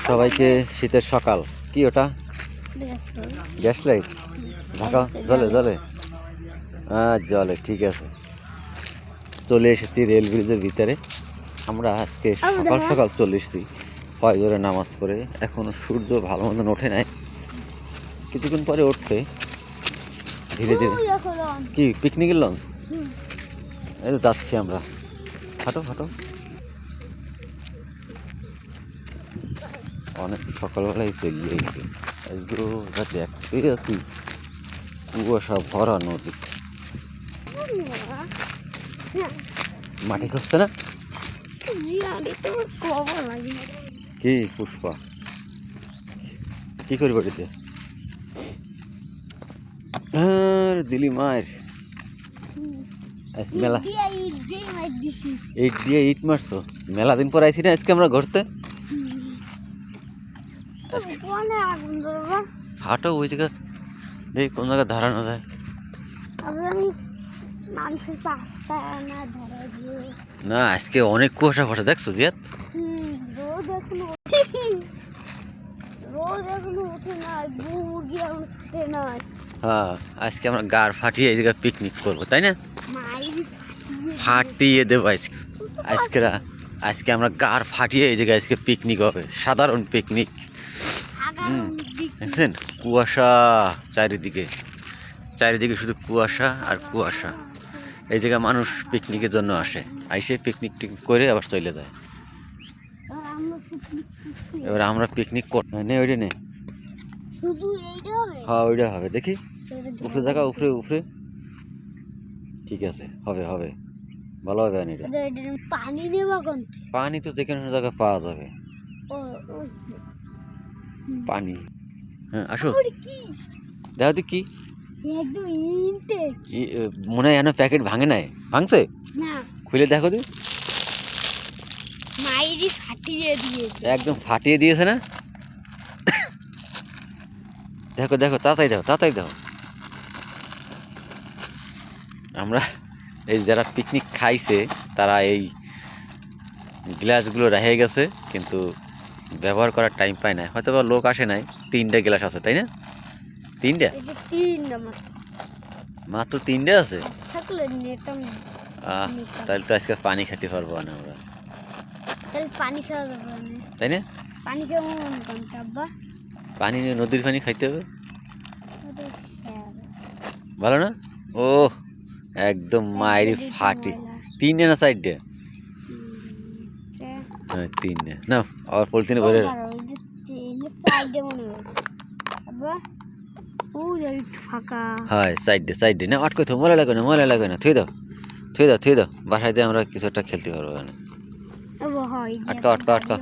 সবাইকে শীতের সকাল। কি ওটা? গ্যাস লাইট ঢাকা জলে জলে জলে ঠিক আছে। চলে এসেছি রেল ব্রিজের ভিতরে। আমরা আজকে সকাল সকাল চলে এসেছি ফজরের নামাজ পড়ে। এখনো সূর্য ভালো মতন ওঠে নাই, কিছুক্ষণ পরে উঠবে ধীরে ধীরে। কি পিকনিকের লঞ্চ? এই তো যাচ্ছি আমরা। হাঁটো হাঁটো। অনেক সকালবেলায় চলে গেছি। এগুলো যা দেখতে আছি কুয়াশা ভরা নদী। মাটি খুঁজছে না কি পুষ্পা? কি করি বাড়িতে? দিলি মায়ের মেলা ইট দিয়ে ইট মারছো? মেলা দিন পর আইসি না আজকে আমরা ঘুরতে। হাঁটো ওই জায়গা দেখি কোন জায়গায় দাঁড়ানো যায়। না আজকে অনেক কুয়াশা ফসা দেখছো জিয়াত? হ্যাঁ আজকে আমরা গাড় ফাটিয়ে এই জায়গায় পিকনিক করবো, তাই না? ফাটিয়ে দেবো আজকে। আজকে আমরা গাড় ফাটিয়ে এই জায়গায় আজকে পিকনিক হবে, সাধারণ পিকনিক। দেখছেন কুয়াশা চারিদিকে, চারিদিকে শুধু কুয়াশা আর কুয়াশা। এই জায়গায় মানুষ পিকনিকের জন্য আসে, আইসে পিকনিক করে আবার চলে যায়। এবার আমরা পিকনিক নে ওইটা নে। হ্যাঁ ওইটা হবে, দেখি উপরে জায়গা উপরে উপরে। ঠিক আছে হবে হবে, ভালো হবে। পানি তো যে কোনো জায়গায় পাওয়া যাবে পানি। হ্যাঁ আসো দেখো তো কি মনে হয় এখনো প্যাকেট ভাঙে নাই। ভাঙছে? খুলে দেখো তো। একদম ফাটিয়ে দিয়েছে না? দেখো দেখো তাড়াতাড়ি দাও তাড়াতাড়ি দাও। আমরা এই যারা পিকনিক খাইছে তারা এই গ্লাসগুলো রেখে গেছে, কিন্তু ব্যবহার করার টাইম পায় না। হয়তো বা লোক আসে নাই। 3টা গ্লাস আছে, তাই না? 3টা মাত্র 3টা আছে। তাহলে তো আজকে পানি খেতে পারবো না আমরা, তাই না? পানি নদীর পানি খাইতে হবে, ভালো না? ও একদম মায়েরই ফাটি। 3টে না 4টে? হ্যাঁ 3টে। না আর পলিথিনে ভরে হ্যাঁ সাইডে না। আটকে তো ময়লা লাগে না, ময়লা লাগে না। থুই দাও থুই দাও থুই দাও। বাসায় দিয়ে আমরা কিছু একটা খেলতে পারবো না। আটকা আটকা আটকা